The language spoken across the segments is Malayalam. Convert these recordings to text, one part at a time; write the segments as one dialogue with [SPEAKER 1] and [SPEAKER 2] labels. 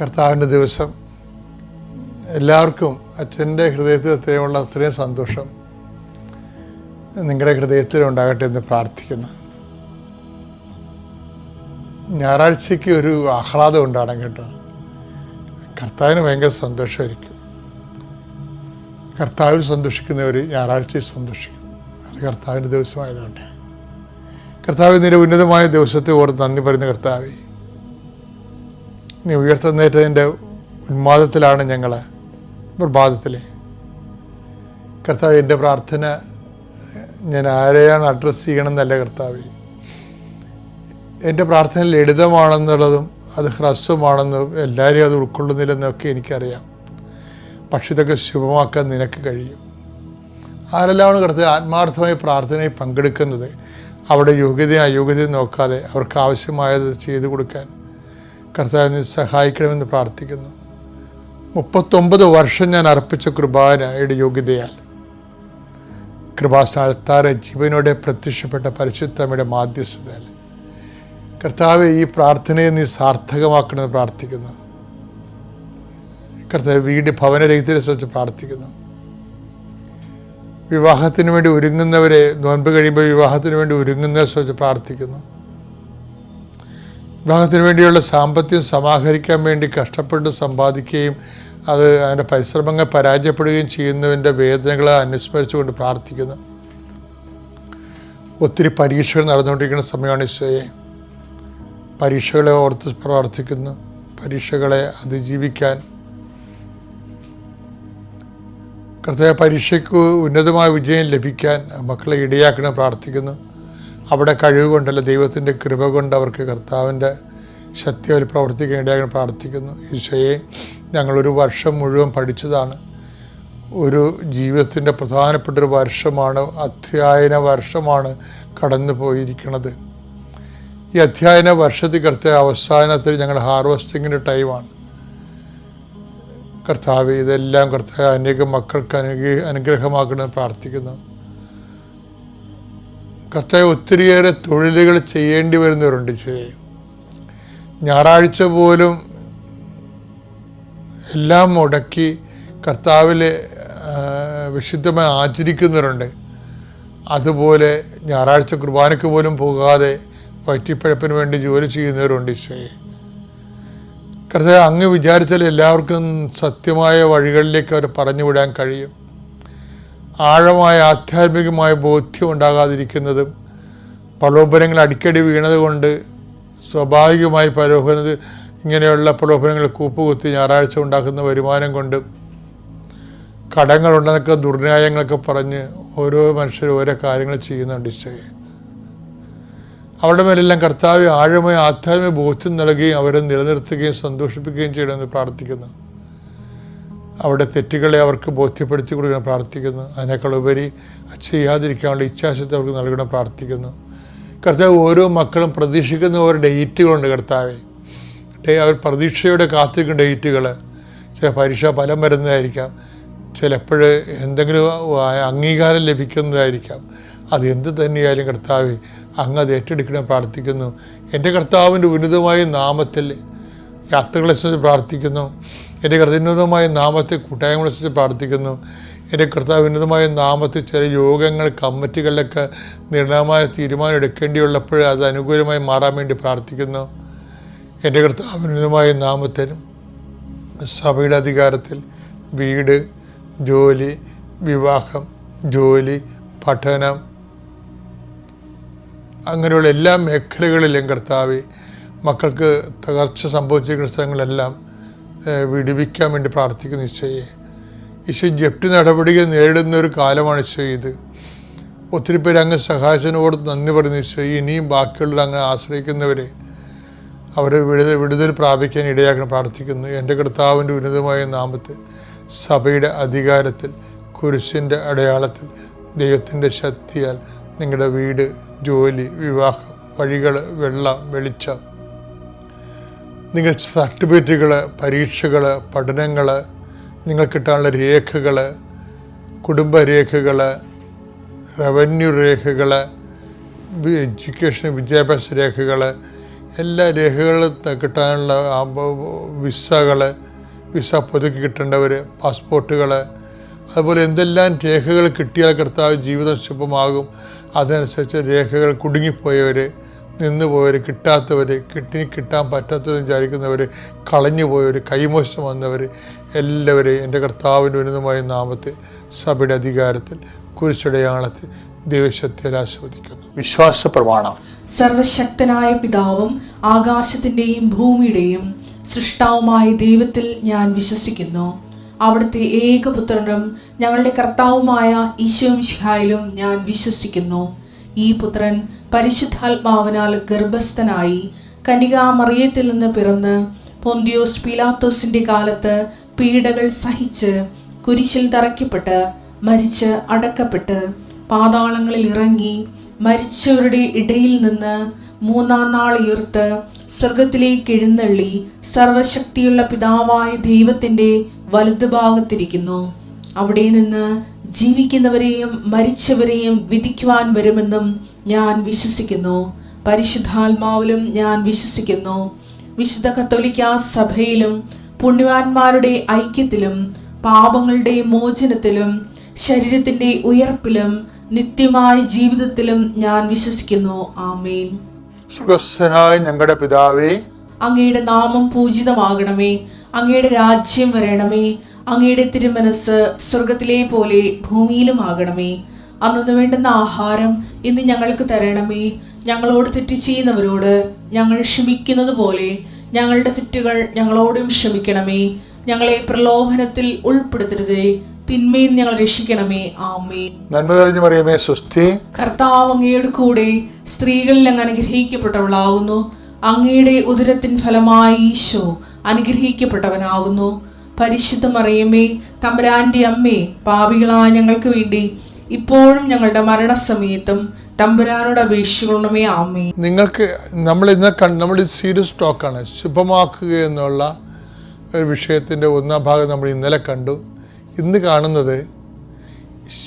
[SPEAKER 1] കർത്താവിൻ്റെ ദിവസം എല്ലാവർക്കും അച്ഛൻ്റെ ഹൃദയത്തിൽ അത്രയും സന്തോഷം നിങ്ങളുടെ ഹൃദയത്തിലുണ്ടാകട്ടെ എന്ന് പ്രാർത്ഥിക്കുന്നു. ഞായറാഴ്ചയ്ക്ക് ഒരു ആഹ്ലാദം ഉണ്ടാകണം കേട്ടോ. കർത്താവിന് ഭയങ്കര സന്തോഷമായിരിക്കും. കർത്താവിൽ സന്തോഷിക്കുന്നവർ ഞായറാഴ്ചയിൽ സന്തോഷിക്കും. അത് കർത്താവിൻ്റെ ദിവസമായതുകൊണ്ട് കർത്താവ് നിന്റെ ഉന്നതമായ ദിവസത്തെ ഓർത്ത് നന്ദി പറയുന്ന കർത്താവേ, നീ ഉയർത്തുന്നേറ്റതിൻ്റെ ഉന്മാദത്തിലാണ് ഞങ്ങൾ പ്രഭാതത്തിൽ. കർത്താവ്, എൻ്റെ പ്രാർത്ഥന ഞാൻ ആരെയാണ് അഡ്രസ്സ് ചെയ്യണമെന്നല്ല കർത്താവേ, എൻ്റെ പ്രാർത്ഥന ലളിതമാണെന്നുള്ളതും അത് ഹ്രസ്വമാണെന്നും എല്ലാവരെയും അത് ഉൾക്കൊള്ളുന്നില്ലെന്നൊക്കെ എനിക്കറിയാം. പക്ഷെ ഇതൊക്കെ ശുഭമാക്കാൻ നിനക്ക് കഴിയും. ആരെല്ലാമാണ് കർത്താവ് ആത്മാർത്ഥമായി പ്രാർത്ഥനയിൽ പങ്കെടുക്കുന്നത്, അവിടെ യോഗ്യതയും അയോഗ്യതയും നോക്കാതെ അവർക്ക് ആവശ്യമായത് ചെയ്തു കൊടുക്കാൻ കർത്താവിനെ സഹായിക്കണമെന്ന് പ്രാർത്ഥിക്കുന്നു. 39 വർഷം ഞാൻ അർപ്പിച്ച കൃപാനയുടെ യോഗ്യതയാൽ കൃപാസ്ഥാനത്താറെ ജീവനോടെ പ്രത്യക്ഷപ്പെട്ട പരിശുദ്ധമ്മയുടെ മാധ്യസ്ഥതയാൽ കർത്താവ് ഈ പ്രാർത്ഥനയെ നീ സാർത്ഥകമാക്കണമെന്ന് പ്രാർത്ഥിക്കുന്നു. കർത്താവ് ഭവനരഹിതരെ സംബന്ധിച്ച് പ്രാർത്ഥിക്കുന്നു. വിവാഹത്തിന് വേണ്ടി ഒരുങ്ങുന്നവരെ, നോൻപ് കഴിയുമ്പോൾ വിവാഹത്തിന് വേണ്ടി ഒരുങ്ങുന്നവരെ സംബന്ധിച്ച് പ്രാർത്ഥിക്കുന്നു. വിവാഹത്തിന് വേണ്ടിയുള്ള സാമ്പത്തികം സമാഹരിക്കാൻ വേണ്ടി കഷ്ടപ്പെട്ട് സമ്പാദിക്കുകയും അത് അതിൻ്റെ പരിശ്രമങ്ങൾ പരാജയപ്പെടുകയും ചെയ്യുന്നതിൻ്റെ വേദനകളെ അനുസ്മരിച്ചുകൊണ്ട് പ്രാർത്ഥിക്കുന്നു. ഒത്തിരി പരീക്ഷകൾ നടന്നുകൊണ്ടിരിക്കുന്ന സമയമാണ് ഈശോയെ. പരീക്ഷകളെ ഓർത്ത് പ്രാർത്ഥിക്കുന്നു. പരീക്ഷകളെ അതിജീവിക്കാൻ കർത്താവ്, പരീക്ഷയ്ക്ക് ഉന്നതമായ വിജയം ലഭിക്കാൻ മക്കളെ ഇടയാക്കണം പ്രാർത്ഥിക്കുന്നു. അവിടെ കഴിവ് കൊണ്ടല്ല, ദൈവത്തിൻ്റെ കൃപ കൊണ്ട് അവർക്ക് കർത്താവിൻ്റെ ശക്തി അവർ പ്രവർത്തിക്കാൻ ഇടയാക്കണം പ്രാർത്ഥിക്കുന്നു. ഈശോയെ, ഞങ്ങളൊരു വർഷം മുഴുവൻ പഠിച്ചതാണ്. ഒരു ജീവിതത്തിൻ്റെ പ്രധാനപ്പെട്ടൊരു വർഷമാണ്, അധ്യയന വർഷമാണ് കടന്നു പോയിരിക്കുന്നത്. ഈ അധ്യയന വർഷത്തിൽ കർത്താവ് അവസാനത്തിൽ ഞങ്ങൾ ഹാർവസ്റ്റിങ്ങിൻ്റെ ടൈമാണ്. കർത്താവ്, ഇതെല്ലാം കർത്താവ് അനേകം മക്കൾക്ക് അനുഗ്രഹമാക്കണമെന്ന് പ്രാർത്ഥിക്കുന്നു. കർത്താവ്, ഒത്തിരിയേറെ തൊഴിലുകൾ ചെയ്യേണ്ടി വരുന്നവരുണ്ട്. ഞായറാഴ്ച പോലും എല്ലാം മുടക്കി കർത്താവിലെ വിശുദ്ധമായി ആചരിക്കുന്നവരുണ്ട്. അതുപോലെ ഞായറാഴ്ച കുർബാനയ്ക്ക് പോലും പോകാതെ വയറ്റിപ്പഴപ്പിന് വേണ്ടി ജോലി ചെയ്യുന്നവരുണ്ട്. ഈശോയെ കർത്താവ്, അങ്ങ് വിചാരിച്ചാൽ എല്ലാവർക്കും സത്യമായ വഴികളിലേക്ക് അവർ പറഞ്ഞു വിടാൻ കഴിയും. ആഴമായ ആധ്യാത്മികമായ ബോധ്യം ഉണ്ടാകാതിരിക്കുന്നതും പ്രലോഭനങ്ങൾ അടിക്കടി വീണത് കൊണ്ട് സ്വാഭാവികമായി ഇങ്ങനെയുള്ള പ്രലോഭനങ്ങൾ കൂപ്പുകുത്തി ഞായറാഴ്ച ഉണ്ടാക്കുന്ന വരുമാനം കൊണ്ട് കടങ്ങളുണ്ടെന്നൊക്കെ ദുർന്യായങ്ങളൊക്കെ പറഞ്ഞ് ഓരോ മനുഷ്യരും ഓരോ കാര്യങ്ങൾ ചെയ്യുന്നുണ്ട്. ഈശോയെ, അവരുടെ മേലെല്ലാം കർത്താവ് ആഴമായ ആധ്യാത്മിക ബോധ്യം നൽകുകയും അവരെ നിലനിർത്തുകയും സന്തോഷിപ്പിക്കുകയും ചെയ്യണമെന്ന് പ്രാർത്ഥിക്കുന്നു. അവിടെ തെറ്റുകളെ അവർക്ക് ബോധ്യപ്പെടുത്തി കൊടുക്കണം പ്രാർത്ഥിക്കുന്നു. അതിനേക്കാൾ ഉപരി ചെയ്യാതിരിക്കാനുള്ള ഇച്ഛാശക്തി അവർക്ക് നൽകണം പ്രാർത്ഥിക്കുന്നു. കർത്താവ്, ഓരോ മക്കളും പ്രതീക്ഷിക്കുന്ന ഓരോ ഡേറ്റുകളുണ്ട്. കർത്താവെ, അവർ പ്രതീക്ഷയോടെ കാത്തിരിക്കുന്ന ഡേറ്റുകൾ, ചില പരീക്ഷ ഫലം വരുന്നതായിരിക്കാം, ചിലപ്പോൾ എന്തെങ്കിലും അംഗീകാരം ലഭിക്കുന്നതായിരിക്കാം. അത് എന്ത് തന്നെയായാലും കർത്താവെ, അങ്ങ് അത് ഏറ്റെടുക്കണം പ്രാർത്ഥിക്കുന്നു. എൻ്റെ കർത്താവിൻ്റെ ഉന്നതമായ നാമത്തിൽ യാത്രകളെ സംബന്ധിച്ച് പ്രാർത്ഥിക്കുന്നു. എൻ്റെ ഉന്നതമായ നാമത്തെ കൂട്ടായ്മകളെ സംബന്ധിച്ച് പ്രാർത്ഥിക്കുന്നു. എൻ്റെ കർത്താവ് ഉന്നതമായ നാമത്തിൽ ചില യോഗങ്ങൾ, കമ്മിറ്റികളിലൊക്കെ നിർണായകമായ തീരുമാനം എടുക്കേണ്ടിയുള്ളപ്പോൾ അത് അനുകൂലമായി മാറാൻ വേണ്ടി പ്രാർത്ഥിക്കുന്നു. എൻ്റെ കർത്താവ് ഉന്നതമായ നാമത്തിൽ സഭയുടെ അധികാരത്തിൽ വീട്, ജോലി, വിവാഹം, ജോലി, പഠനം, അങ്ങനെയുള്ള എല്ലാ മേഖലകളിലും കർത്താവ് മക്കൾക്ക് തകർച്ച സംഭവിച്ചിരിക്കുന്ന സ്ഥലങ്ങളെല്ലാം വിടുവിക്കാൻ വേണ്ടി പ്രാർത്ഥിക്കുന്നു. ഈശോ ജപ്തി നടപടികൾ നേരിടുന്ന ഒരു കാലമാണ് ഈശോ ഇത്. ഒത്തിരി പേര് അങ്ങ് സഹായത്തിനോട് നന്ദി പറയുന്നു. ഈശോ, ഇനിയും ബാക്കിയുള്ളവർ അങ്ങ് ആശ്രയിക്കുന്നവരെ അവർ വിടുതൽ പ്രാപിക്കാൻ ഇടയാക്കണം പ്രാർത്ഥിക്കുന്നു. എൻ്റെ കർത്താവിൻ്റെ ഉന്നതമായ നാമത്തിൽ സഭയുടെ അധികാരത്തിൽ കുരിശിൻ്റെ അടയാളത്തിൽ ദൈവത്തിൻ്റെ ശക്തിയാൽ നിങ്ങളുടെ വീട്, ജോലി, വിവാഹം, വഴികൾ, വെള്ളം, വെളിച്ചം, നിങ്ങളുടെ സർട്ടിഫിക്കറ്റുകൾ, പരീക്ഷകൾ, പഠനങ്ങൾ, നിങ്ങൾക്ക് കിട്ടാനുള്ള രേഖകൾ, കുടുംബരേഖകൾ, റവന്യൂ രേഖകൾ, എഡ്യൂക്കേഷൻ വിദ്യാഭ്യാസ രേഖകൾ, എല്ലാ രേഖകളും കിട്ടാനുള്ള വിസ പുതുക്കി കിട്ടേണ്ടവർ, പാസ്പോർട്ടുകൾ, അതുപോലെ എന്തെല്ലാം രേഖകൾ കിട്ടിയാൽ കർത്താവ് ജീവിതം ശുഭമാകും. അതനുസരിച്ച് രേഖകൾ കുടുങ്ങിപ്പോയവർ, നിന്നുപോയവർ, കിട്ടാത്തവർ, കിട്ടാൻ പറ്റാത്തതെന്ന് വിചാരിക്കുന്നവർ, കളഞ്ഞു പോയവർ, കൈമോശം വന്നവർ എല്ലാവരെയും എൻ്റെ കർത്താവിൻ്റെ ഉന്നതമായ നാമത്തിൽ സഭയുടെ അധികാരത്തിൽ കുരിശടയാളത്തിൽ ദൈവശക്തിയിൽ ആസ്വദിക്കുന്നു. വിശ്വാസ പ്രമാണം.
[SPEAKER 2] സർവശക്തനായ പിതാവും ആകാശത്തിൻ്റെയും ഭൂമിയുടെയും സൃഷ്ടാവുമായ ദൈവത്തിൽ ഞാൻ വിശ്വസിക്കുന്നു. അവിടുത്തെ ഏകപുത്രനും ഞങ്ങളുടെ കർത്താവുമായ ഈശോമിശിഹായിലും ഞാൻ വിശ്വസിക്കുന്നു. ഈ പുത്രൻ പരിശുദ്ധാത്മാവിനാൽ ഗർഭസ്ഥനായി കന്യകാമറിയത്തിൽ നിന്ന് പിറന്ന് പൊന്തിയോസ് പീലാത്തോസിന്റെ കാലത്ത് പീഡകൾ സഹിച്ച് കുരിശിൽ തറയ്ക്കപ്പെട്ട് മരിച്ച് അടക്കപ്പെട്ട് പാതാളങ്ങളിൽ ഇറങ്ങി മരിച്ചവരുടെ ഇടയിൽ നിന്ന് മൂന്നാം നാൾ ഉയർത്ത് സ്വർഗത്തിലേക്ക് എഴുന്നള്ളി സർവശക്തിയുള്ള പിതാവായ ദൈവത്തിന്റെ വലതുഭാഗത്തിരിക്കുന്നു. അവിടെ നിന്ന് ജീവിക്കുന്നവരെയും മരിച്ചവരെയും വിധിക്കുവാൻ വരുമെന്നും ഞാൻ വിശ്വസിക്കുന്നു. പരിശുദ്ധാത്മാവിലും ഞാൻ വിശ്വസിക്കുന്നു. വിശുദ്ധ കത്തോലിക്കാ സഭയിലും പുണ്യവാന്മാരുടെ ഐക്യത്തിലും പാപങ്ങളുടെ മോചനത്തിലും ശരീരത്തിന്റെ ഉയർപ്പിലും നിത്യമായ ജീവിതത്തിലും ഞാൻ വിശ്വസിക്കുന്നു. ആമേൻ.
[SPEAKER 1] സുഖസ്ഥനായ ഞങ്ങളുടെ പിതാവേ,
[SPEAKER 2] അങ്ങയുടെ നാമം പൂജിതമാകണമേ. അങ്ങയുടെ രാജ്യം വരണമേ. അങ്ങയുടെ തിരുമനസ് സ്വർഗത്തിലെ പോലെ ഭൂമിയിലും ആകണമേ. അന്നു വേണ്ടുന്ന ആഹാരം ഇന്ന് ഞങ്ങൾക്ക് തരണമേ. ഞങ്ങളോട് തെറ്റ് ചെയ്യുന്നവരോട് ഞങ്ങൾ ക്ഷമിക്കുന്നത് പോലെ ഞങ്ങളുടെ തെറ്റുകൾ ഞങ്ങളോടും ക്ഷമിക്കണമേ. ഞങ്ങളെ പ്രലോഭനത്തിൽ ഉൾപ്പെടുത്തരുതേ, തിന്മയിൽ ഞങ്ങൾ രക്ഷിക്കണമേ. ആമേൻ.
[SPEAKER 1] നന്മ നിറഞ്ഞ മറിയമേ, സ്വസ്തി.
[SPEAKER 2] കർത്താവ് അങ്ങയുടെ കൂടെ സ്ത്രീകളിൽ അങ്ങ് അനുഗ്രഹിക്കപ്പെട്ടവളാകുന്നു. അങ്ങയുടെ ഉദരത്തിൻ ഫലമായി ഈശോ അനുഗ്രഹിക്കപ്പെട്ടവനാകുന്നു. പരിശുദ്ധ മറിയമേ, തമ്പുരാന്റെ അമ്മേ, പാപികളായ ഞങ്ങൾക്ക് വേണ്ടി ഇപ്പോഴും ഞങ്ങളുടെ മരണസമയത്തും തമ്പുരാനോട് അപേക്ഷിക്കണമേ. ആമേൻ.
[SPEAKER 1] നിങ്ങൾക്ക് നമ്മൾ സീരിയസ് ടോക്കാണ്. ശുഭമാക്കുക എന്നുള്ള ഒരു വിഷയത്തിൻ്റെ ഒന്നാം ഭാഗം നമ്മൾ ഇന്നലെ കണ്ടു. ഇന്ന് കാണുന്നത്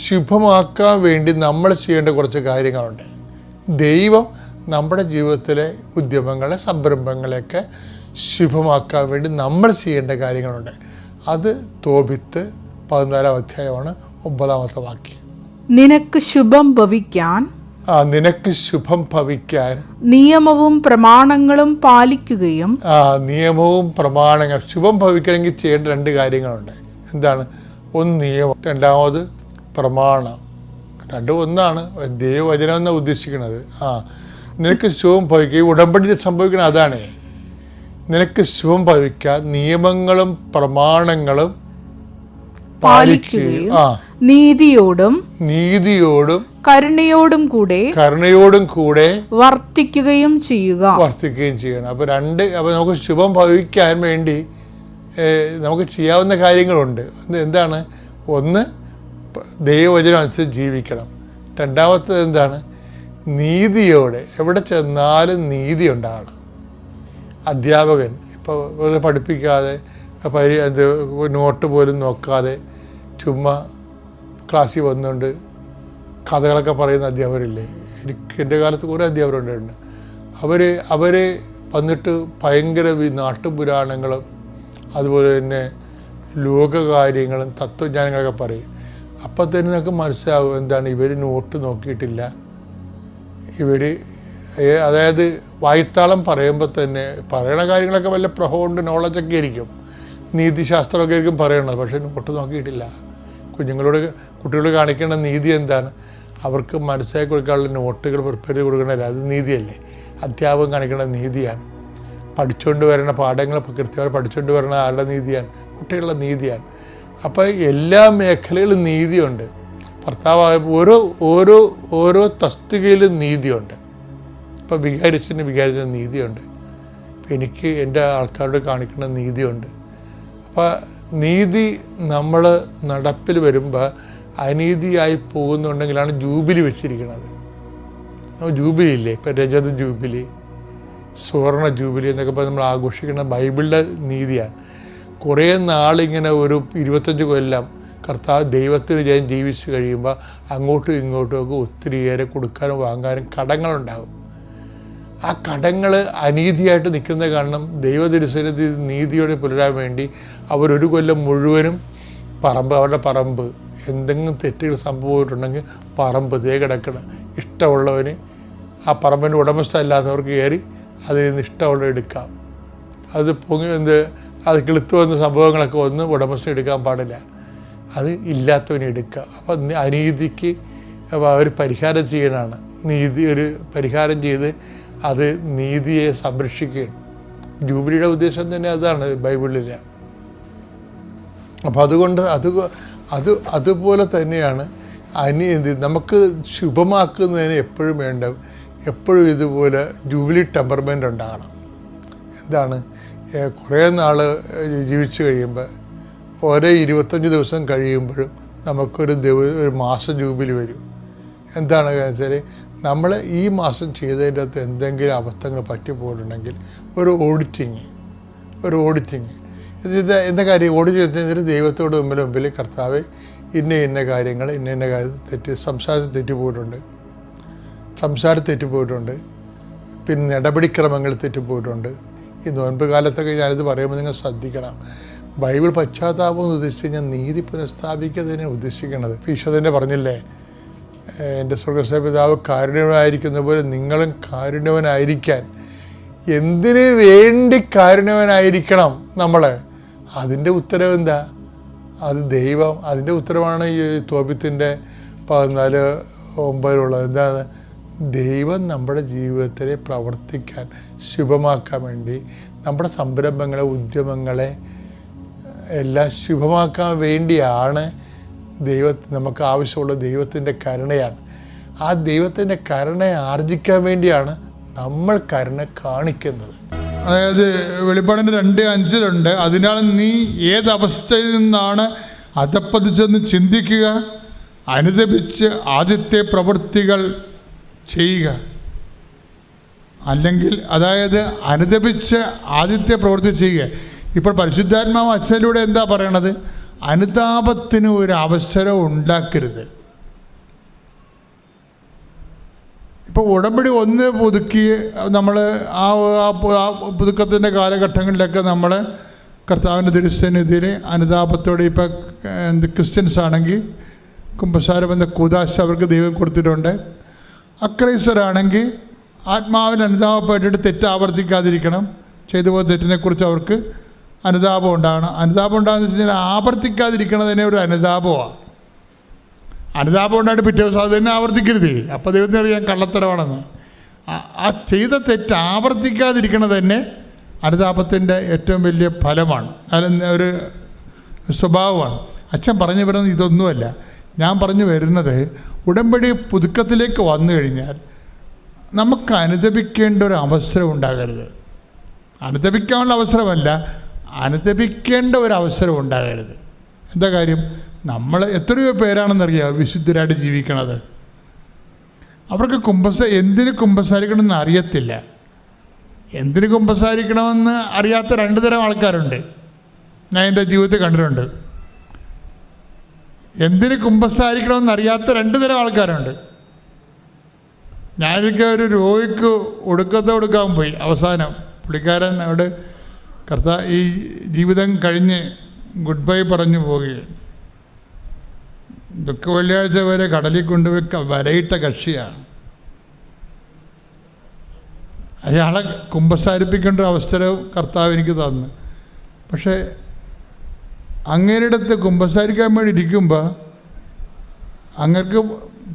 [SPEAKER 1] ശുഭമാക്കാൻ വേണ്ടി നമ്മൾ ചെയ്യേണ്ട കുറച്ച് കാര്യങ്ങളുണ്ട്. ദൈവം നമ്മുടെ ജീവിതത്തിലെ ഉദ്യമങ്ങളെ, സംരംഭങ്ങളെയൊക്കെ ശുഭമാക്കാൻ വേണ്ടി നമ്മൾ ചെയ്യേണ്ട കാര്യങ്ങളുണ്ട്. അത് തോബിത്ത് 14-ാം അധ്യായമാണ് 9-ാമത്തെ വാക്യം.
[SPEAKER 3] നിനക്ക് ശുഭം ഭവിക്കാൻ
[SPEAKER 1] നിനക്ക് ശുഭം ഭവിക്കാൻ
[SPEAKER 3] നിയമവും പ്രമാണങ്ങളും പാലിക്കുകയും.
[SPEAKER 1] നിയമവും പ്രമാണങ്ങൾ. ശുഭം ഭവിക്കണമെങ്കിൽ ചെയ്യേണ്ട 2 കാര്യങ്ങളുണ്ട്. എന്താണ്? ഒന്ന് നിയമം, രണ്ടാമത് പ്രമാണം. രണ്ടും ഒന്നാണ്. ദൈവവചനം എന്നാണ് ഉദ്ദേശിക്കുന്നത്. നിനക്ക് ശുഭം ഭവിക്കുക, ഉടമ്പടി സംഭവിക്കണം. അതാണ് നിനക്ക് ശുഭം ഭവിക്കാൻ നിയമങ്ങളും പ്രമാണങ്ങളും പാലിക്കുകയും
[SPEAKER 3] നീതിയോടും കരുണയോടും കൂടെ വർത്തിക്കുകയും
[SPEAKER 1] ചെയ്യണം. അപ്പോൾ നമുക്ക് ശുഭം ഭവിക്കാൻ വേണ്ടി നമുക്ക് ചെയ്യാവുന്ന കാര്യങ്ങളുണ്ട്. എന്താണ്? ഒന്ന്, ദൈവവചനം അനുസരിച്ച് ജീവിക്കണം. രണ്ടാമത്തേത് എന്താണ്? നീതിയോടെ എവിടെ ചെന്നാലും നീതി ഉണ്ടാകണം. അധ്യാപകൻ ഇപ്പോൾ വെറുതെ പഠിപ്പിക്കാതെ നോട്ട് പോലും നോക്കാതെ ചുമ്മാ ക്ലാസ്സിൽ വന്നുകൊണ്ട് കഥകളൊക്കെ പറയുന്ന അധ്യാപകരില്ലേ? എൻ്റെ കാലത്ത് കുറേ അധ്യാപകരുണ്ടായിരുന്നു. അവർ വന്നിട്ട് ഭയങ്കര നാട്ടുപുരാണങ്ങളും അതുപോലെ തന്നെ ലോകകാര്യങ്ങളും തത്വജ്ഞാനങ്ങളൊക്കെ പറയും. അപ്പം തന്നെ നമുക്ക് മനസ്സിലാവും എന്താണ് ഇവർ നോട്ട് നോക്കിയിട്ടില്ല. അതായത് വായ്ത്താളം പറയുമ്പോൾ തന്നെ പറയണ കാര്യങ്ങളൊക്കെ വല്ല പ്രഹോണ്ട് നോളജൊക്കെ ആയിരിക്കും, നീതിശാസ്ത്രമൊക്കെ ആയിരിക്കും പറയണത്. പക്ഷേ നോട്ട് നോക്കിയിട്ടില്ല. കുട്ടികളോട് കാണിക്കേണ്ട നീതി എന്താണ്? അവർക്ക് മനസ്സിലാക്കി കൊടുക്കാനുള്ള നോട്ടുകൾ പ്രിപ്പയർ ചെയ്ത് കൊടുക്കണമല്ല, അത് നീതിയല്ലേ? അധ്യാപകൻ കാണിക്കേണ്ട നീതിയാണ്. പഠിച്ചുകൊണ്ട് വരണ പാഠങ്ങൾ കൃത്യമായി പഠിച്ചുകൊണ്ട് വരണ ആളുടെ നീതിയാണ്, കുട്ടികളുടെ നീതിയാണ്. അപ്പോൾ എല്ലാ മേഖലയിലും നീതിയുണ്ട്. ഭർത്താവായ ഓരോ തസ്തികയിലും നീതിയുണ്ട്. ഇപ്പോൾ വികാരിച്ചതിന് നീതിയുണ്ട്. എനിക്ക് എൻ്റെ ആൾക്കാരോട് കാണിക്കുന്ന നീതിയുണ്ട്. അപ്പോൾ നീതി നമ്മൾ നടപ്പിൽ വരുമ്പോൾ അനീതിയായി പോകുന്നുണ്ടെങ്കിലാണ് ജൂബിലി വെച്ചിരിക്കുന്നത്. ജൂബിലി ഇല്ലേ? ഇപ്പോൾ രജത ജൂബിലി, സുവർണ ജൂബിലി എന്നൊക്കെ പറഞ്ഞ് നമ്മൾ ആഘോഷിക്കുന്ന ബൈബിളിൻ്റെ നീതിയാണ്. കുറേ നാളിങ്ങനെ ഒരു 25 കൊല്ലം കർത്താവ് ദൈവത്തിന് ഞാൻ ജീവിച്ച് കഴിയുമ്പോൾ അങ്ങോട്ടും ഇങ്ങോട്ടും ഒക്കെ ഒത്തിരിയേറെ കൊടുക്കാനും വാങ്ങാനും കടങ്ങളുണ്ടാകും. ആ കടങ്ങൾ അനീതിയായിട്ട് നിൽക്കുന്ന കാരണം ദൈവതിരുസന്നിധി നീതിയോടെ പുലരാൻ വേണ്ടി അവരൊരു കൊല്ലം മുഴുവനും അവരുടെ പറമ്പ് എന്തെങ്കിലും തെറ്റുകൾ സംഭവിച്ചിട്ടുണ്ടെങ്കിൽ പറമ്പ് ദേ കിടക്കണം, ഇഷ്ടമുള്ളവന് ആ പറമ്പിൻ്റെ ഉടമസ്ഥ അല്ലാത്തവർക്ക് കയറി അതിൽ നിന്ന് ഇഷ്ടമുള്ള എടുക്കാം. അത് അത് കിളുത്തു വന്ന സംഭവങ്ങളൊക്കെ ഒന്നും ഉടമസ്ഥ എടുക്കാൻ പാടില്ല, അത് ഇല്ലാത്തവന് എടുക്കുക. അപ്പം അനീതിക്ക് അവർ പരിഹാരം ചെയ്യണമാണ്. ഒരു പരിഹാരം ചെയ്ത് അത് നീതിയെ സംരക്ഷിക്കുകയാണ്. ജൂബിലിയുടെ ഉദ്ദേശം തന്നെ അതാണ് ബൈബിളിൽ. അപ്പം അതുകൊണ്ട് അതുപോലെ തന്നെയാണ് നമുക്ക് ശുഭമാക്കുന്നതിന് എപ്പോഴും എപ്പോഴും ഇതുപോലെ ജൂബിലി ടെമ്പർമെൻ്റ് ഉണ്ടാകണം. എന്താണ്, കുറേ നാൾ ജീവിച്ച് കഴിയുമ്പോൾ ഓരോ 25 ദിവസം കഴിയുമ്പോഴും നമുക്കൊരു മാസ ജൂബിലി വരും. എന്താണ് വെച്ചാൽ നമ്മൾ ഈ മാസം ചെയ്തതിൻ്റെ അകത്ത് എന്തെങ്കിലും അബദ്ധങ്ങൾ പറ്റിപ്പോയിട്ടുണ്ടെങ്കിൽ ഒരു ഓഡിറ്റിങ് ഇത് എന്താ കാര്യം ഓഡിറ്റ് ചെയ്തിട്ട് ദൈവത്തോട് മുമ്പിൽ കർത്താവ് ഇന്ന കാര്യങ്ങൾ ഇന്ന കാര്യം സംസാരം തെറ്റിപ്പോയിട്ടുണ്ട്, പിന്നെ നടപടിക്രമങ്ങൾ തെറ്റിപ്പോയിട്ടുണ്ട്. ഈ നോൻപ് കാലത്തൊക്കെ ഞാനിത് പറയുമ്പോൾ നിങ്ങൾ ശ്രദ്ധിക്കണം. ബൈബിൾ പശ്ചാത്താപം എന്ന് ഉദ്ദേശിച്ച് കഴിഞ്ഞാൽ നീതി പുനഃസ്ഥാപിക്കുന്നതിനെ ഉദ്ദേശിക്കുന്നത്. ഈശോ തന്നെ പറഞ്ഞില്ലേ, എൻ്റെ സ്വർഗ്ഗസ്ഥ പിതാവ് കാരുണ്യവനായിരിക്കുന്ന പോലെ നിങ്ങളും കാരുണ്യവനായിരിക്കാൻ. എന്തിനു വേണ്ടി കാരുണ്യവനായിരിക്കണം നമ്മൾ? അതിൻ്റെ ഉത്തരവ് എന്താ? അത് ദൈവം. അതിൻ്റെ ഉത്തരവാണ് ഈ തോബിത്തിൻ്റെ 14:9 എന്താണ്? ദൈവം നമ്മുടെ ജീവിതത്തിലെ പ്രവർത്തിക്കാൻ ശുഭമാക്കാൻ വേണ്ടി നമ്മുടെ സംരംഭങ്ങളെ ഉദ്യമങ്ങളെ എല്ലാം ശുഭമാക്കാൻ വേണ്ടിയാണ് നമുക്ക് ആവശ്യമുള്ള ദൈവത്തിൻ്റെ കരുണയാണ്. ആ ദൈവത്തിൻ്റെ കരുണയെ ആർജിക്കാൻ വേണ്ടിയാണ് നമ്മൾ കരുണ കാണിക്കുന്നത്.
[SPEAKER 4] അതായത് വെളിപ്പാടിന് 2:5 അതിനാൽ നീ ഏതവസ്ഥയിൽ നിന്നാണ് അധപ്പതിച്ചെന്ന് ചിന്തിക്കുക, അനുദപിച്ച് ആദ്യത്തെ പ്രവൃത്തികൾ ചെയ്യുക. അല്ലെങ്കിൽ അതായത് അനുദപിച്ച് ആദ്യത്തെ പ്രവൃത്തി ചെയ്യുക. ഇപ്പോൾ പരിശുദ്ധാത്മാവ് അച്ഛനിലൂടെ എന്താ പറയണത്? അനുതാപത്തിന് ഒരു അവസരം ഉണ്ടാക്കരുത്. ഇപ്പോൾ ഉടമ്പടി 1 പുതുക്കി നമ്മൾ ആ പുതുക്കത്തിൻ്റെ കാലഘട്ടങ്ങളിലൊക്കെ നമ്മൾ കർത്താവിൻ്റെ തിരുസന്നിധിയിൽ അനുതാപത്തോടെ, ഇപ്പോൾ ക്രിസ്ത്യൻസ് ആണെങ്കിൽ കുമ്പസാരമെന്ന കൂദാശ അവർക്ക് ദൈവം കൊടുത്തിട്ടുണ്ട്. അക്രൈസ്തരാണെങ്കിൽ ആത്മാവിൽ അനുതാപപ്പെട്ടിട്ട് തെറ്റ് ആവർത്തിക്കാതിരിക്കണം. ചെയ്തു പോയ തെറ്റിനെക്കുറിച്ച് അവർക്ക് അനുതാപം ഉണ്ടാകണം. അനുതാപം ഉണ്ടാകുന്ന വെച്ച് കഴിഞ്ഞാൽ ആവർത്തിക്കാതിരിക്കണതിനെ ഒരു അനുതാപമാണ്. അനുതാപം ഉണ്ടായിട്ട് പിറ്റേ ദിവസം അത് തന്നെ ആവർത്തിക്കരുത്. അപ്പോൾ ദൈവത്തിന് അറിയാൻ കള്ളത്തരമാണെന്ന്. ആ ചെയ്ത തെറ്റ് ആവർത്തിക്കാതിരിക്കണത് തന്നെ അനുതാപത്തിൻ്റെ ഏറ്റവും വലിയ ഫലമാണ്, ഒരു സ്വഭാവമാണ്. അച്ഛൻ പറഞ്ഞു വരുന്നത് ഇതൊന്നുമല്ല. ഞാൻ പറഞ്ഞു വരുന്നത് ഉടമ്പടി പുതുക്കത്തിലേക്ക് വന്നു കഴിഞ്ഞാൽ നമുക്ക് അനുദപിക്കേണ്ട ഒരു അവസരം ഉണ്ടാകരുത്. അനുദപിക്കാനുള്ള അവസരമല്ല, അനുദപിക്കേണ്ട ഒരു അവസരം ഉണ്ടാകരുത്. എന്താ കാര്യം? നമ്മൾ എത്രയോ പേരാണെന്നറിയാം വിശുദ്ധരായിട്ട് ജീവിക്കണത്. അവർക്ക് എന്തിന് കുമ്പസാരിക്കണമെന്ന് അറിയത്തില്ല. എന്തിന് കുമ്പസാരിക്കണമെന്ന് അറിയാത്ത 2 തരം ആൾക്കാരുണ്ട്. ഞാൻ എൻ്റെ ജീവിതത്തിൽ കണ്ടിട്ടുണ്ട്. എന്തിന് കുമ്പസാരിക്കണമെന്ന് അറിയാത്ത 2 തരം ആൾക്കാരുണ്ട്. ഞാനൊക്കെ ഒരു രോഗിക്ക് കൊടുക്കാൻ പോയി. അവസാനം പുള്ളിക്കാരൻ അവിടെ ഈ ജീവിതം കഴിഞ്ഞ് ഗുഡ് ബൈ പറഞ്ഞു പോവുകയാണ്. ദുഃഖ വെള്ളിയാഴ്ച വരെ കടലിൽ കൊണ്ടുപോയി വരയിട്ട കക്ഷിയാണ്. അയാളെ കുമ്പസാരിപ്പിക്കേണ്ട അവസരം കർത്താവ് എനിക്ക് തന്നു. പക്ഷേ അങ്ങേരുടെ അടുത്ത് കുമ്പസാരിക്കാൻ വേണ്ടി ഇരിക്കുമ്പോൾ അങ്ങർക്ക്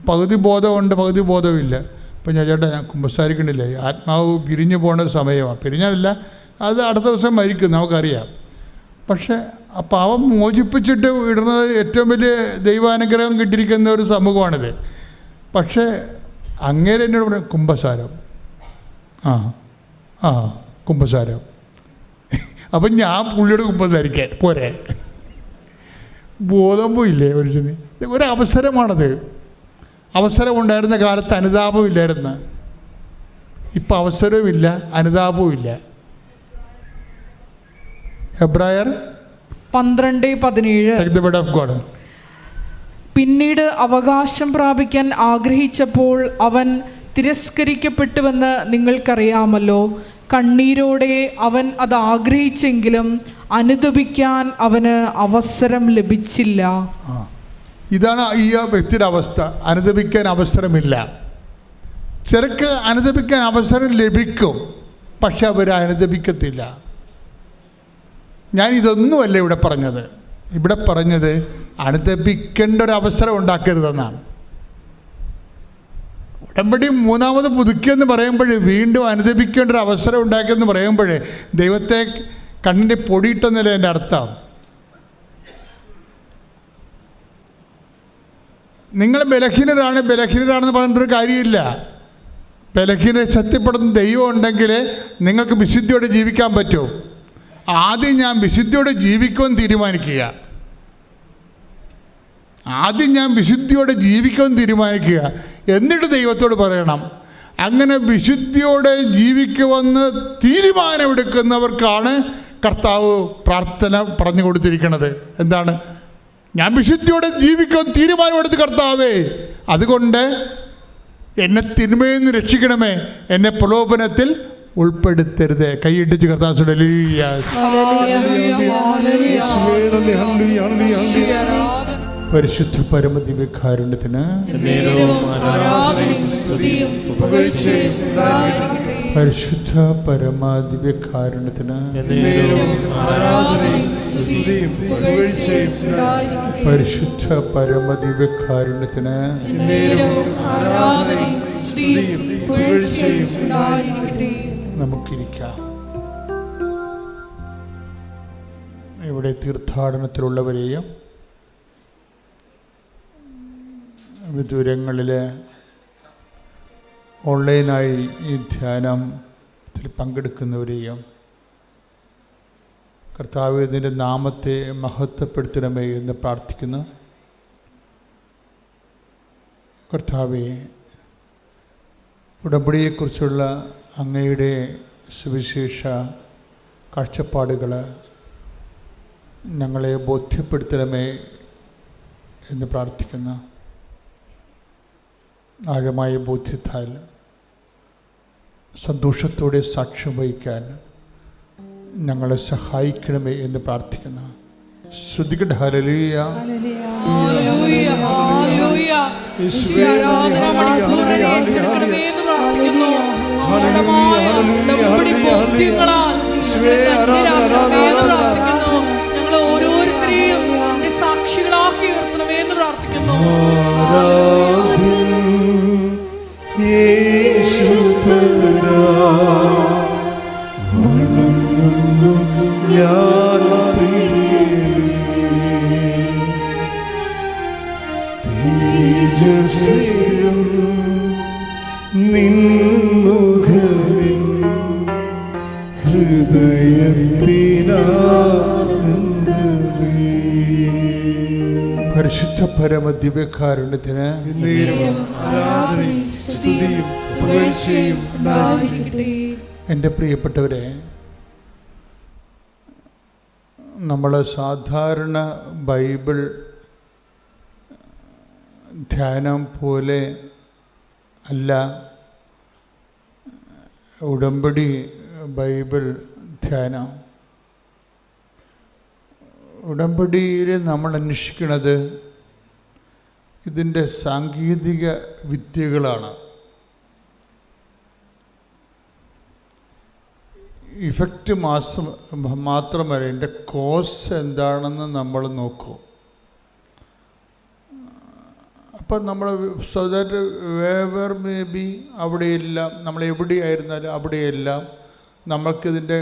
[SPEAKER 4] പകുതി ബോധമുണ്ട്, പകുതി ബോധമില്ല. അപ്പം ഞാൻ ഞാൻ കുമ്പസാരിക്കണില്ല, ആത്മാവ് പിരിഞ്ഞു പോകുന്ന ഒരു സമയമാണ്. പിരിഞ്ഞല്ല, അത് അടുത്ത ദിവസം മരിക്കും, നമുക്കറിയാം. പക്ഷേ ആ പാവം മോചിപ്പിച്ചിട്ട് ഇടുന്നത് ഏറ്റവും വലിയ ദൈവാനുഗ്രഹം കിട്ടിയിരിക്കുന്ന ഒരു സമൂഹമാണിത്. പക്ഷേ അങ്ങേരെ എന്നോട് പറയാം കുമ്പസാരം, കുമ്പസാരം. അപ്പം ഞാൻ പുള്ളിയോട് കുമ്പസാരിക്കാൻ പോരെ? ബോധം പോയില്ലേ മനുഷ്യന്? ഒരവസരമാണത്. അവസരം ഉണ്ടായിരുന്ന കാലത്ത് അനുതാപം ഇല്ലായിരുന്നു. ഇപ്പം അവസരവുമില്ല, അനുതാപവും ഇല്ല. ഹെബ്രായർ 12:17 പിന്നീട്
[SPEAKER 3] അവകാശം പ്രാപിക്കാൻ ആഗ്രഹിച്ചപ്പോൾ അവൻ തിരസ്കരിക്കപ്പെട്ടുവെന്ന് നിങ്ങൾക്കറിയാമല്ലോ. കണ്ണീരോടെ അവൻ അത് ആഗ്രഹിച്ചെങ്കിലും അനുതപിക്കാൻ അവന് അവസരം ലഭിച്ചില്ല.
[SPEAKER 4] ഇതാണ് ഈ വ്യക്തിയുടെ അവസ്ഥ. അനുതപിക്കാൻ അവസരമില്ല. ചിലർക്ക് അനുതപിക്കാൻ അവസരം ലഭിക്കും, പക്ഷെ അവർ അനുതപിക്കത്തില്ല. ഞാൻ ഇതൊന്നുമല്ല ഇവിടെ പറഞ്ഞത്. ഇവിടെ പറഞ്ഞത് അനുതപിക്കേണ്ട ഒരു അവസരം ഉണ്ടാക്കരുതെന്നാണ്. ഉടമ്പടി മൂന്നാമത് പുതുക്കിയെന്ന് പറയുമ്പോൾ, വീണ്ടും അനുതപിക്കേണ്ട ഒരു അവസരം ഉണ്ടാക്കിയെന്ന് പറയുമ്പോൾ ദൈവത്തെ കണ്ണിൻ്റെ പൊടിയിട്ടെന്നല്ലേ എൻ്റെ അർത്ഥം. നിങ്ങൾ ബലഹീനരാണെന്ന് പറഞ്ഞിട്ടൊരു കാര്യമില്ല. ബലഹീനരെ ശക്തിപ്പെടുന്ന ദൈവം ഉണ്ടെങ്കിൽ നിങ്ങൾക്ക് വിശുദ്ധിയോടെ ജീവിക്കാൻ പറ്റും. ആദ്യം ഞാൻ വിശുദ്ധിയോടെ ജീവിക്കുമെന്ന് തീരുമാനിക്കുക. എന്നിട്ട് ദൈവത്തോട് പറയണം. അങ്ങനെ വിശുദ്ധിയോടെ ജീവിക്കുമെന്ന് തീരുമാനമെടുക്കുന്നവർക്കാണ് കർത്താവ് പ്രാർത്ഥന പറഞ്ഞു കൊടുത്തിരിക്കുന്നത്. എന്താണ്? ഞാൻ വിശുദ്ധിയോടെ ജീവിക്കുമെന്ന് തീരുമാനമെടുത്ത് കർത്താവേ, അതുകൊണ്ട് എന്നെ തിന്മയിൽ നിന്ന് രക്ഷിക്കണമേ, എന്നെ പ്രലോഭനത്തിൽ ഉൾപ്പെടുത്തരുത്. കൈയിട്ടിച്ച് കർത്താവ് പരിശുദ്ധ പരമദിവ്യകാരുണ്യത്തിന് പരിശുദ്ധ പരമദിവ്യകാരുണ്യത്തിന് പരിശുദ്ധ പരമദിവ്യകാരുണ്യത്തിന് നമുക്കിരിക്കാം. ഇവിടെ തീർത്ഥാടനത്തിലുള്ളവരെയും വിദൂരങ്ങളിൽ ഓൺലൈനായി ഈ ധ്യാനത്തിൽ പങ്കെടുക്കുന്നവരെയും കർത്താവ് ഇതിൻ്റെ നാമത്തെ മഹത്വപ്പെടുത്തണമേ എന്ന് പ്രാർത്ഥിക്കുന്നു. കർത്താവെ, ഉടമ്പടിയെക്കുറിച്ചുള്ള അങ്ങയുടെ സുവിശേഷ കാഴ്ചപ്പാടുകൾ ഞങ്ങളെ ബോധ്യപ്പെടുത്തണമേ എന്ന് പ്രാർത്ഥിക്കുന്നു. ആഴമായ ബോധ്യത്താൽ സന്തോഷത്തോടെ സാക്ഷ്യം വഹിക്കാൻ ഞങ്ങളെ സഹായിക്കണമേ എന്ന് പ്രാർത്ഥിക്കുന്നു. ശ്രുതികട ഹല്ലേലൂയ.
[SPEAKER 3] ഞങ്ങൾ ഓരോരുത്തരെയും സാക്ഷികളാക്കി ഉയർത്തണമേ എന്ന് പ്രാർത്ഥിക്കുന്നു.
[SPEAKER 5] ഞാൻ തേജസ്സും നിൻമുഖരിൻ ഹൃദയത്തിനാനന്ദമേ.
[SPEAKER 4] പരിശുദ്ധ പരമ ദിവ്യകാരുണ്യത്തിന് എൻ്റെ പ്രിയപ്പെട്ടവരെ, നമ്മൾ സാധാരണ ബൈബിൾ ധ്യാനം പോലെ അല്ല ഉടമ്പടി ബൈബിൾ ധ്യാനം. ഉടമ്പടിയിൽ നമ്മൾ അന്വേഷിക്കുന്നത് ഇതിൻ്റെ സാങ്കേതിക വിദ്യകളാണ്. ഇഫക്റ്റ് മാത്രമല്ല, ഇതിൻ്റെ കോസ് എന്താണെന്ന് നമ്മൾ നോക്കും. അപ്പം നമ്മൾ so that waiver may be അവിടെയെല്ലാം നമ്മൾ എവിടെയായിരുന്നാലും അവിടെയെല്ലാം നമുക്കിതിൻ്റെ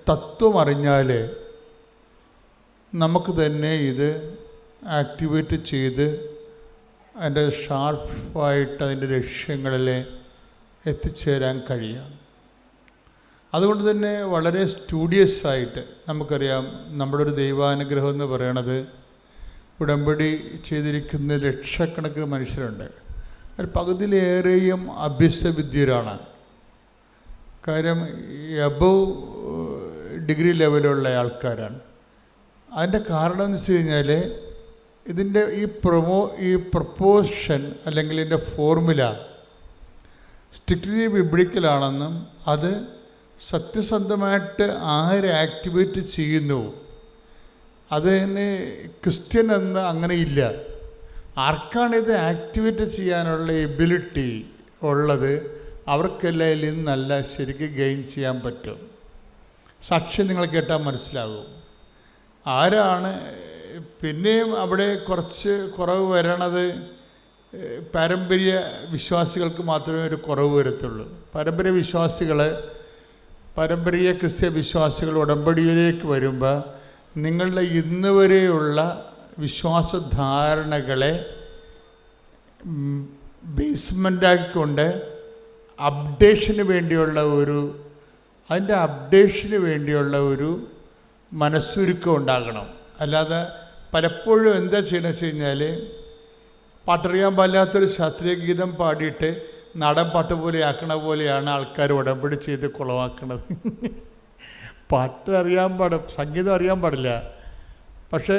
[SPEAKER 4] തത്വം അറിഞ്ഞാൽ നമുക്ക് തന്നെ ഇത് ആക്ടിവേറ്റ് ചെയ്ത് അതിൻ്റെ ഷാർപ്പായിട്ട് അതിൻ്റെ ലക്ഷ്യങ്ങളിൽ എത്തിച്ചേരാൻ കഴിയാം. അതുകൊണ്ട് തന്നെ വളരെ സ്റ്റുഡിയസ് ആയിട്ട് നമുക്കറിയാം, നമ്മുടെ ഒരു ദൈവാനുഗ്രഹം എന്ന് പറയണത് ഉടമ്പടി ചെയ്തിരിക്കുന്ന ലക്ഷക്കണക്കിന് മനുഷ്യരുണ്ട്. അതിൽ പകുതിയിലേറെയും അഭ്യസ്തവിദ്യരാണ്. കാര്യം എബവ് ഡിഗ്രി ലെവലുള്ള ആൾക്കാരാണ്. അതിൻ്റെ കാരണം എന്ന് വെച്ച് കഴിഞ്ഞാൽ ഇതിൻ്റെ ഈ പ്രൊപ്പോഷൻ അല്ലെങ്കിൽ ഇതിൻ്റെ ഫോർമുല സ്ട്രിക്റ്റ്ലി ബിബ്ലിക്കലാണെന്നും അത് സത്യസന്ധമായിട്ട് ആര് ആക്ടിവേറ്റ് ചെയ്യുന്നു അത് തന്നെ ക്രിസ്ത്യൻ എന്ന് അങ്ങനെ ഇല്ല. ആർക്കാണിത് ആക്ടിവേറ്റ് ചെയ്യാനുള്ള എബിലിറ്റി ഉള്ളത് അവർക്കെല്ലാം ഇതിൽ നിന്ന് നല്ല ശരിക്കും ഗെയിൻ ചെയ്യാൻ പറ്റും. സാക്ഷ്യം നിങ്ങൾ കേട്ടാൽ മനസ്സിലാകും ആരാണ്. പിന്നെയും അവിടെ കുറച്ച് കുറവ് വരണത് പാരമ്പര്യ വിശ്വാസികൾക്ക് മാത്രമേ ഒരു കുറവ് വരത്തുള്ളൂ. പാരമ്പര്യ ക്രിസ്ത്യ വിശ്വാസികൾ ഉടമ്പടിയിലേക്ക് വരുമ്പോൾ നിങ്ങളുടെ ഇന്ന് വരെയുള്ള വിശ്വാസധാരണകളെ ബേസ്മെൻ്റാക്കിക്കൊണ്ട് അപ്ഡേഷന് വേണ്ടിയുള്ള ഒരു മനസ്സുരുക്കം ഉണ്ടാകണം. അല്ലാതെ പലപ്പോഴും എന്താ ചെയ്യണമെന്ന് വെച്ച് കഴിഞ്ഞാൽ പാട്ടറിയാൻ പാടില്ലാത്തൊരു ശാസ്ത്രീയ ഗീതം പാടിയിട്ട് നാടൻ പാട്ട് പോലെ ആക്കണ പോലെയാണ് ആൾക്കാർ ഉടമ്പടി ചെയ്ത് കുളമാക്കണത്. സംഗീതം അറിയാൻ പാടില്ല, പക്ഷേ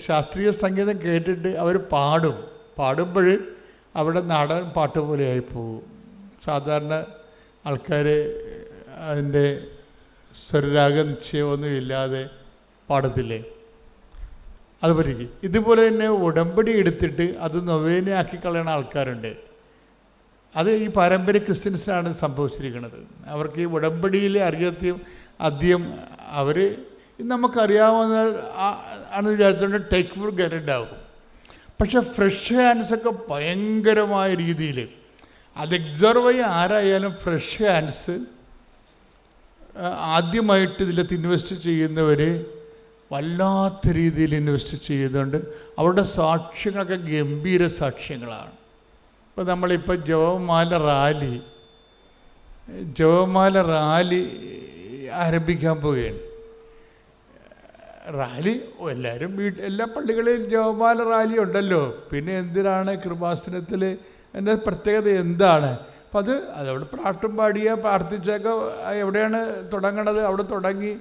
[SPEAKER 4] ശാസ്ത്രീയ സംഗീതം കേട്ടിട്ട് അവർ പാടുമ്പോൾ അവിടെ നാടൻ പാട്ട് പോലെ ആയിപ്പോവും. സാധാരണ ആൾക്കാർ അതിൻ്റെ സ്വരരാഗ നിശ്ചയമൊന്നും ഇല്ലാതെ പാടത്തില്ലേ, അതുപോലെ ഇതുപോലെ തന്നെ ഉടമ്പടി എടുത്തിട്ട് അത് നൊവേനയാക്കി കളയുന്ന ആൾക്കാരുണ്ട്. അത് ഈ പാരമ്പര്യ ക്രിസ്ത്യൻസിനാണ് സംഭവിച്ചിരിക്കുന്നത്. അവർക്ക് ഈ ഉടമ്പടിയിൽ അധികം അവർ നമുക്കറിയാവുന്ന ആണ് വിചാരിച്ചുകൊണ്ട് ടേക്ക് ഫോർ ഗ്രാൻറ്റഡ് ആകും. പക്ഷെ ഫ്രഷ് ഹാൻഡ്സൊക്കെ ഭയങ്കരമായ രീതിയിൽ അത് എക്സർവ് ആരായാലും ഫ്രഷ് ഹാൻഡ്സ് ആദ്യമായിട്ട് ഇതിലത്ത് ഇൻവെസ്റ്റ് ചെയ്യുന്നവർ വല്ലാത്ത രീതിയിൽ ഇൻവെസ്റ്റ് ചെയ്യുന്നുണ്ട്. അവരുടെ സാക്ഷ്യങ്ങളൊക്കെ ഗംഭീര സാക്ഷ്യങ്ങളാണ്. ഇപ്പോൾ നമ്മളിപ്പോൾ ജപമാല റാലി ആരംഭിക്കാൻ പോവുകയാണ്. എല്ലാവരും എല്ലാ പള്ളികളിലും ജപമാല റാലി ഉണ്ടല്ലോ, പിന്നെ എന്തിനാണ് കൃപാസനത്തിൽ എൻ്റെ പ്രത്യേകത എന്താണ്? അപ്പം അതവിടെ പാട്ടും പ്രാർത്ഥിച്ചൊക്കെ എവിടെയാണ് തുടങ്ങണത് അവിടെ തുടങ്ങി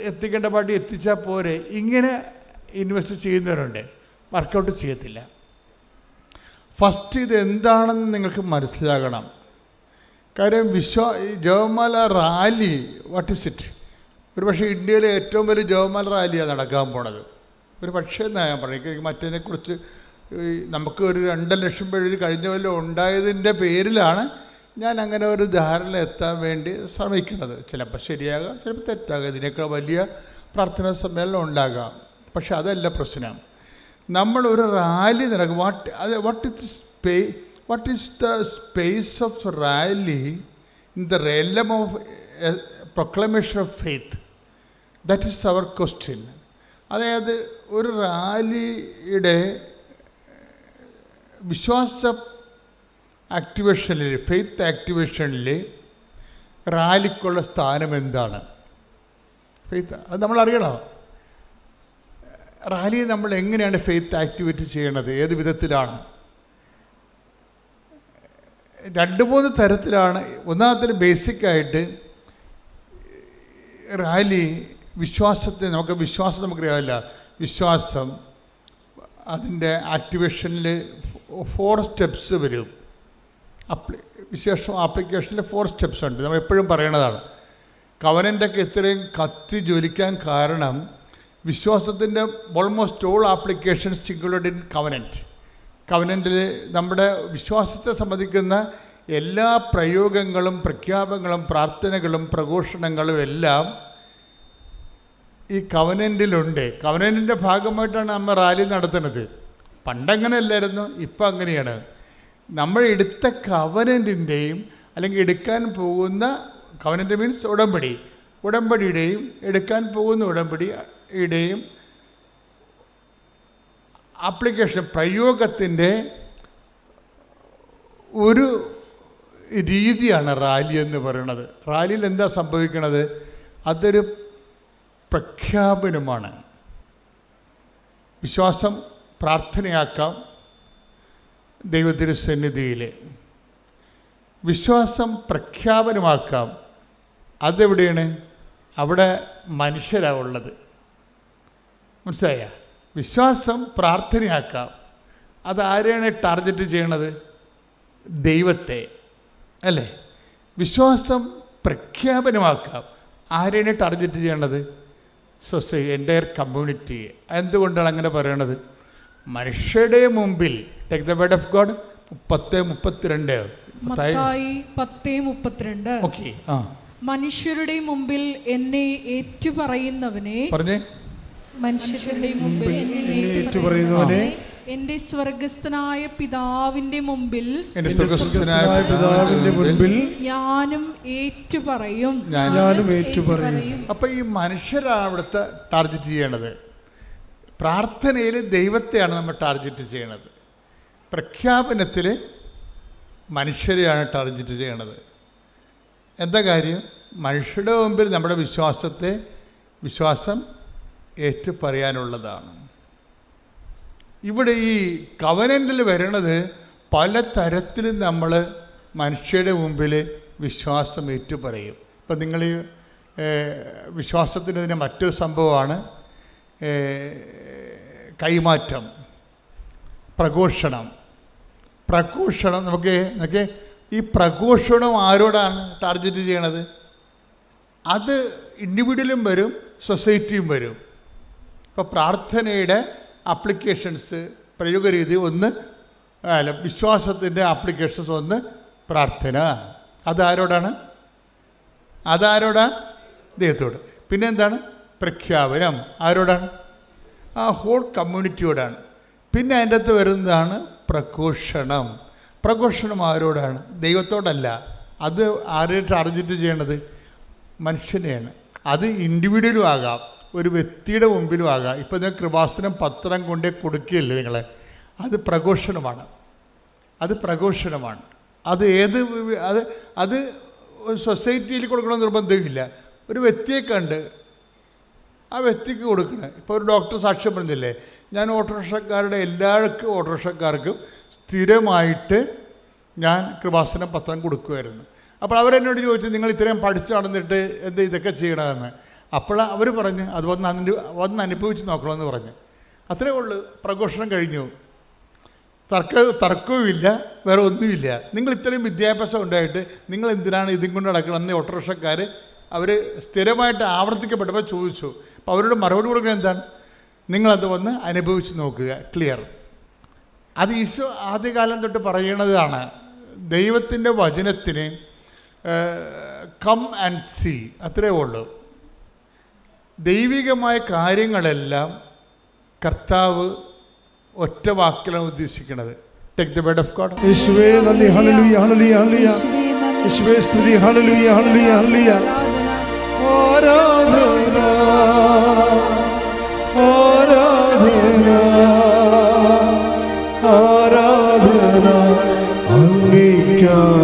[SPEAKER 4] എത്തിക്കേണ്ട പാട്ടി എത്തിച്ചാൽ പോരെ. ഇങ്ങനെ ഇൻവെസ്റ്റ് ചെയ്യുന്നവരുണ്ട്, വർക്കൗട്ട് ചെയ്യത്തില്ല. ഫസ്റ്റ് ഇതെന്താണെന്ന് നിങ്ങൾക്ക് മനസ്സിലാകണം. കാര്യം ജപമാല റാലി വാട്ട് ഇസ് ഇറ്റ്? ഒരു പക്ഷേ ഇന്ത്യയിലെ ഏറ്റവും വലിയ ജപമാല റാലിയാണ് നടക്കാൻ പോണത്. ഒരു പക്ഷേ എന്നാ ഞാൻ പറയും, മറ്റതിനെക്കുറിച്ച് നമുക്ക് ഒരു 2 ലക്ഷം പേര് കഴിഞ്ഞ കൊല്ലം ഉണ്ടായതിൻ്റെ പേരിലാണ് ഞാൻ അങ്ങനെ ഒരു ധാരണ എത്താൻ വേണ്ടി ശ്രമിക്കുന്നത്. ചിലപ്പോൾ ശരിയാകാം, ചിലപ്പോൾ തെറ്റാകാം, ഇതിനേക്കാൾ വലിയ പ്രാർത്ഥനാ സമ്മേളനം ഉണ്ടാകാം. പക്ഷെ അതല്ല പ്രശ്നം. നമ്മളൊരു റാലി നടക്കും. What is the space of rally in the realm of proclamation of faith? That is our question. അതായത് ഒരു റാലിയുടെ വിശ്വാസ ആക്ടിവേഷനിൽ, ഫെയ്ത്ത് ആക്ടിവേഷനിൽ റാലിക്കുള്ള സ്ഥാനം എന്താണ്? ഫെയ്ത്ത് അത് നമ്മളറിയണം. റാലി നമ്മൾ എങ്ങനെയാണ് ഫെയ്ത്ത് ആക്ടിവേറ്റ് ചെയ്യണത്, ഏത് വിധത്തിലാണ്? 2-3 തരത്തിലാണ്. ഒന്നാമത്തെ ബേസിക്കായിട്ട് റാലി വിശ്വാസം നമുക്കറിയാമല്ല. വിശ്വാസം അതിൻ്റെ ആക്ടിവേഷനിൽ 4 സ്റ്റെപ്സ് വരും. വിശേഷം ആപ്ലിക്കേഷനിൽ 4 സ്റ്റെപ്സ് ഉണ്ട്. നമ്മൾ എപ്പോഴും പറയണതാണ്. കവനൻ്റൊക്കെ ഇത്രയും കത്തി ജ്വലിക്കാൻ കാരണം വിശ്വാസത്തിൻ്റെ almost all applications included in കവനൻറ്റിൽ നമ്മുടെ വിശ്വാസത്തെ സംബന്ധിക്കുന്ന എല്ലാ പ്രയോഗങ്ങളും പ്രഖ്യാപനങ്ങളും പ്രാർത്ഥനകളും പ്രഘോഷണങ്ങളും എല്ലാം ഈ കവനൻറ്റിലുണ്ട്. കവനൻറ്റിൻ്റെ ഭാഗമായിട്ടാണ് നമ്മൾ റാലി നടത്തുന്നത്. പണ്ടങ്ങനെ അല്ലായിരുന്നു, ഇപ്പം അങ്ങനെയാണ്. നമ്മൾ എടുത്ത കവനൻറ്റിൻ്റെയും അല്ലെങ്കിൽ എടുക്കാൻ പോകുന്ന കവനൻറ്റ് മീൻസ് ഉടമ്പടിയുടെയും എടുക്കാൻ പോകുന്ന ഉടമ്പടിയുടെയും ആപ്ലിക്കേഷൻ പ്രയോഗത്തിൻ്റെ ഒരു രീതിയാണ് റാലി എന്ന് പറയുന്നത്. റാലിയിൽ എന്താ സംഭവിക്കുന്നത്? അതൊരു പ്രഖ്യാപനമാണ്. വിശ്വാസം പ്രാർത്ഥനയാക്കാം ദൈവത്തിൻ്റെ സന്നിധിയിൽ, വിശ്വാസം പ്രഖ്യാപനമാക്കാം. അതെവിടെയാണ്? അവിടെ മനുഷ്യരാണ് ഉള്ളത്. മനസ്സിലായ? വിശ്വാസം പ്രാർത്ഥനയാക്കാം. അതാരെയാണ് ടാർഗറ്റ് ചെയ്യണത്? ദൈവത്തെ. അല്ലേ? വിശ്വാസം പ്രഖ്യാപനമാക്കാം. ആരെയാണ് ടാർഗറ്റ് ചെയ്യേണ്ടത്? Entire community. എന്തുകൊണ്ടാണ് അങ്ങനെ പറയണത്? മനുഷ്യരുടെ മുമ്പിൽ take the word of God 10:32.
[SPEAKER 3] Mathai 10:32.
[SPEAKER 4] Okay.
[SPEAKER 3] മനുഷ്യരുടെ മുമ്പിൽ എന്നെ ഏറ്റുപറയുന്നവനെ,
[SPEAKER 4] പറഞ്ഞേ,
[SPEAKER 3] മനുഷ്യരുടെ മുമ്പിൽ എന്നെ
[SPEAKER 5] ഏറ്റുപറയുന്നവനെ
[SPEAKER 3] എന്റെ സ്വർഗസ്ഥനായ പിതാവിന്റെ മുമ്പിൽ ഞാനും ഏറ്റുപറയും.
[SPEAKER 4] അപ്പൊ ഈ മനുഷ്യരാണ് ഇവിടുത്തെ ടാർഗറ്റ് ചെയ്യണത്. പ്രാർത്ഥനയിൽ ദൈവത്തെയാണ് നമ്മൾ ടാർഗറ്റ് ചെയ്യണത്. പ്രഖ്യാപനത്തിൽ മനുഷ്യരെയാണ് ടാർഗറ്റ് ചെയ്യണത്. എന്താ കാര്യം? മനുഷ്യരുടെ മുമ്പിൽ നമ്മുടെ വിശ്വാസം ഏറ്റുപറയാനുള്ളതാണ്. ഇവിടെ ഈ കവനന്റിൽ വരണത് പല തരത്തിലും നമ്മൾ മനുഷ്യരുടെ മുമ്പിൽ വിശ്വാസം ഏറ്റുപറയും. ഇപ്പം നിങ്ങൾ ഈ വിശ്വാസത്തിൻ്റെ മറ്റൊരു സംഭവമാണ് കൈമാറ്റം, പ്രഘോഷണം. നമുക്ക് ഈ പ്രഘോഷണം ആരോടാണ് ടാർഗറ്റ് ചെയ്യണത്? അത് ഇൻഡിവിജ്വലും വരും, സൊസൈറ്റിയും വരും. ഇപ്പോൾ പ്രാർത്ഥനയുടെ ആപ്ലിക്കേഷൻസ്, പ്രയോഗരീതി ഒന്ന്, വിശ്വാസത്തിൻ്റെ ആപ്ലിക്കേഷൻസ് ഒന്ന് പ്രാർത്ഥന. അതാരോടാണ്? ദൈവത്തോട്. പിന്നെ എന്താണ്? പ്രഖ്യാപനം ആരോടാണ്? ആ ഹോൾ കമ്മ്യൂണിറ്റിയോടാണ്. പിന്നെ അതിൻ്റെ അകത്ത് വരുന്നതാണ് പ്രഘോഷണം ആരോടാണ്? ദൈവത്തോടല്ല. അത് ആരെയും ടാർഗറ്റ് ചെയ്യണത്? മനുഷ്യനെയാണ്. അത് ഇൻഡിവിജ്വലും ആകാം, ഒരു വ്യക്തിയുടെ മുമ്പിലും ആകാം. ഇപ്പം നിങ്ങൾ കൃപാസനം പത്രം കൊണ്ടേ കൊടുക്കുകയല്ലേ നിങ്ങളെ? അത് പ്രഘോഷണമാണ്. അത് ഒരു സൊസൈറ്റിയിൽ കൊടുക്കണമെന്ന് നിർബന്ധമില്ല. ഒരു വ്യക്തിയെ കണ്ട് ആ വ്യക്തിക്ക് കൊടുക്കണം. ഇപ്പോൾ ഒരു ഡോക്ടർ സാക്ഷ്യം പറഞ്ഞില്ലേ, ഞാൻ ഓട്ടോറിക്ഷക്കാർക്കും സ്ഥിരമായിട്ട് ഞാൻ കൃപാസനം പത്രം കൊടുക്കുമായിരുന്നു. അപ്പോൾ അവരെന്നോട് ചോദിച്ചു, നിങ്ങൾ ഇത്രയും പഠിച്ച് നടന്നിട്ട് എന്ത് ഇതൊക്കെ ചെയ്യണമെന്ന്. അപ്പോൾ അവർ പറഞ്ഞ് അത് വന്ന് അനുഭവിച്ച് നോക്കണമെന്ന് പറഞ്ഞു. അത്രേ ഉള്ളൂ. പ്രഘോഷണം കഴിഞ്ഞു. തർക്കവുമില്ല, വേറെ ഒന്നുമില്ല. നിങ്ങൾ ഇത്രയും വിദ്യാഭ്യാസം ഉണ്ടായിട്ട് നിങ്ങൾ എന്തിനാണ് ഇതും കൊണ്ട് നടക്കണമെന്ന് ഓട്ടോറിക്ഷക്കാർ അവർ സ്ഥിരമായിട്ട് ആവർത്തിക്കപ്പെട്ടപ്പോൾ ചോദിച്ചു. അപ്പോൾ അവരോട് മറുപടി കൊടുക്കുന്നത് എന്താണ്? നിങ്ങളത് വന്ന് അനുഭവിച്ച് നോക്കുക. ക്ലിയർ. അത് ഈശോ ആദ്യകാലം തൊട്ട് പറയണതാണ്. ദൈവത്തിൻ്റെ വചനത്തിന് കം ആൻഡ് സീ, അത്രേ ഉള്ളൂ. ദൈവികമായ കാര്യങ്ങളെല്ലാം കർത്താവ് ഒറ്റ വാക്കിലാണ് ഉദ്ദേശിക്കുന്നത്. Take the word of God.
[SPEAKER 5] യേശുവേ നന്ദി, ഹല്ലേലൂയ ഹല്ലേലൂയ ഹല്ലേലൂയ. യേശുവേ സ്തുതി, ഹല്ലേലൂയ ഹല്ലേലൂയ ഹല്ലേലൂയ. ആരാധന ആരാധന ആരാധന അങ്ങേയ്ക്കായി